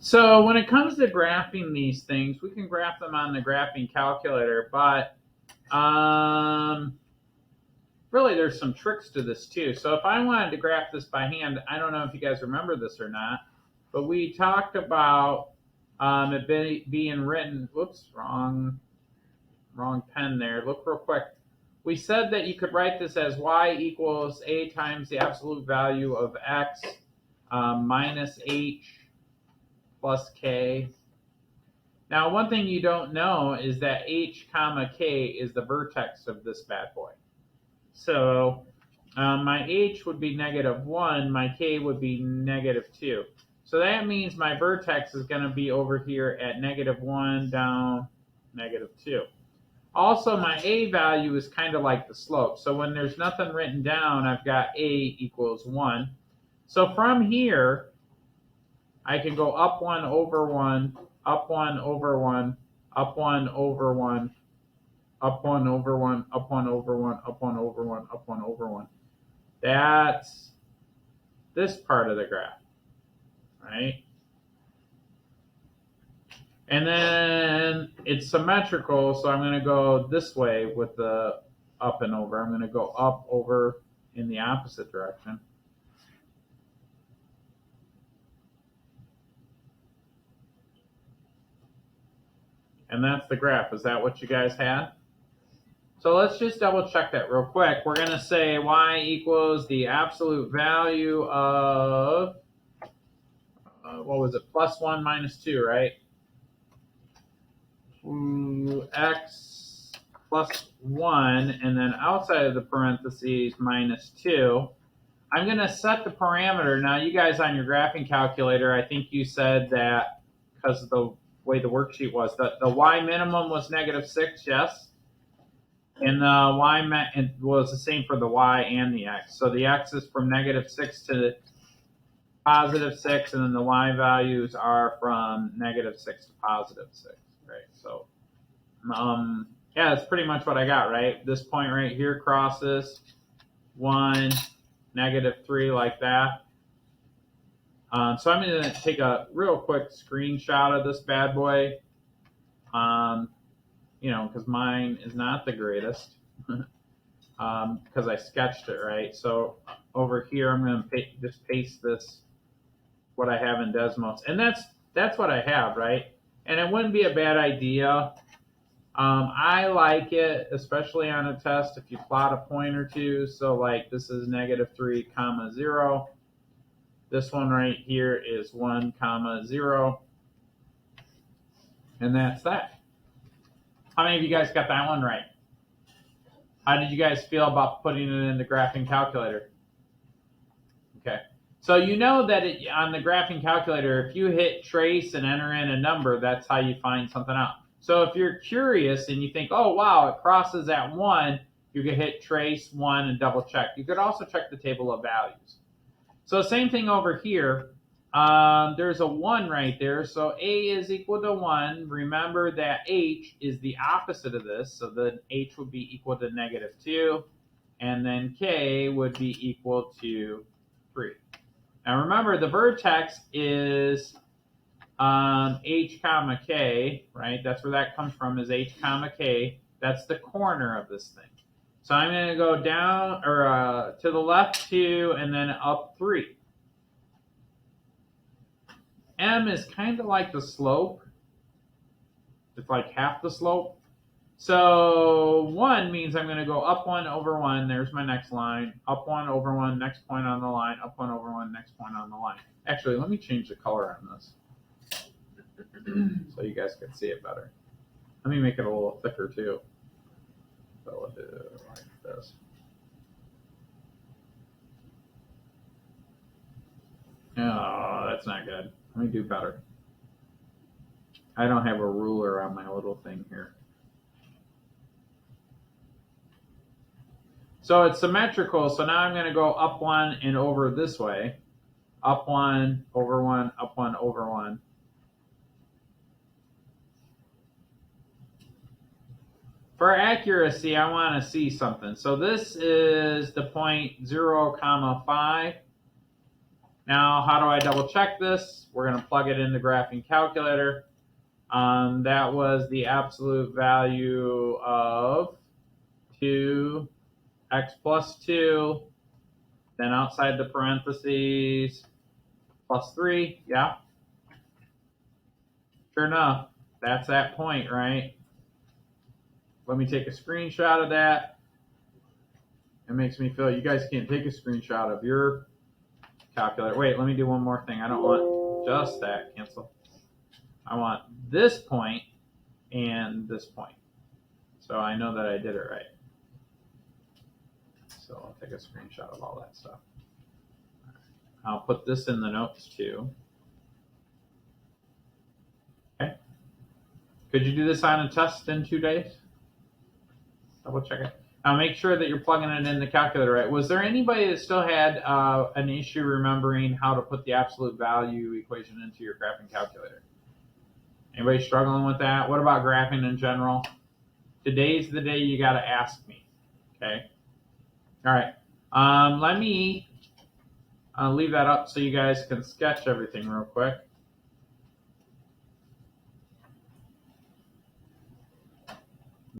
So when it comes to graphing these things, we can graph them on the graphing calculator, but really there's some tricks to this too. So if I wanted to graph this by hand, I don't know if you guys remember this or not, but we talked about it being written, whoops, wrong pen there. Look real quick. We said that you could write this as y equals a times the absolute value of x minus h plus k. Now, one thing you don't know is that h comma k is the vertex of this bad boy. So my h would be -1, my k would be -2. So that means my vertex is going to be over here at -1 down -2. Also, my a value is kind of like the slope. So when there's nothing written down, I've got a equals 1. So from here, I can go up 1 over 1, up 1 over 1, up 1 over 1, up 1 over 1, up 1 over 1, up 1 over 1, up 1 over 1. That's this part of the graph, right? And then it's symmetrical, so I'm going to go this way with the up and over. I'm going to go up, over in the opposite direction. And that's the graph. Is that what you guys had? So let's just double check that real quick. We're going to say y equals the absolute value of, what was it, +1 minus 2, right? X plus 1, and then outside of the parentheses, minus 2. I'm going to set the parameter. Now, you guys on your graphing calculator, I think you said that because of the way the worksheet was, that the y minimum was -6, yes? And the y it was the same for the y and the x. So the x is from -6 to +6, and then the y values are from -6 to +6, right? So, yeah, that's pretty much what I got, right? This point right here crosses 1, -3, like that. So I'm going to take a real quick screenshot of this bad boy. Because mine is not the greatest, because I sketched it, right? So over here, I'm going to just paste this, what I have in Desmos, and that's what I have, right? And it wouldn't be a bad idea. I like it, especially on a test, if you plot a point or two. So like this is -3, 0. This one right here is 1, 0. And that's that. How many of you guys got that one right? How did you guys feel about putting it in the graphing calculator? Okay. So you know that on the graphing calculator, if you hit trace and enter in a number, that's how you find something out. So if you're curious and you think, oh, wow, it crosses at 1, you can hit trace 1 and double check. You could also check the table of values. So same thing over here. There's a 1 right there. So a is equal to 1. Remember that h is the opposite of this. So then h would be equal to -2. And then k would be equal to 3. Now remember, the vertex is h comma k, right? That's where that comes from, is h comma k. That's the corner of this thing. So I'm going to go down, or to the left 2, and then up 3. M is kind of like the slope. It's like half the slope. So 1 means I'm going to go up 1 over 1. There's my next line. Up 1 over 1, next point on the line. Up 1 over 1, next point on the line. Actually, let me change the color on this so you guys can see it better. Let me make it a little thicker too. So we'll do it like this. Oh, that's not good. Let me do better. I don't have a ruler on my little thing here. So it's symmetrical. So now I'm going to go up 1 and over this way. Up 1, over 1, up 1, over 1. For accuracy, I want to see something. So this is the point 0, 5. Now, how do I double check this? We're going to plug it in the graphing calculator. That was the absolute value of 2x plus 2, then outside the parentheses, plus 3. Yeah, sure enough, that's that point, right? Let me take a screenshot of that. It makes me feel you guys can't take a screenshot of your calculator. Wait, let me do one more thing. I don't want just that. Cancel. I want this point and this point. So I know that I did it right. So I'll take a screenshot of all that stuff. I'll put this in the notes too. Okay. Could you do this on a test in 2 days? Double check it. Now make sure that you're plugging it in the calculator right. Was there anybody that still had an issue remembering how to put the absolute value equation into your graphing calculator? Anybody struggling with that? What about graphing in general? Today's the day you got to ask me. Okay. All right. Let me leave that up so you guys can sketch everything real quick.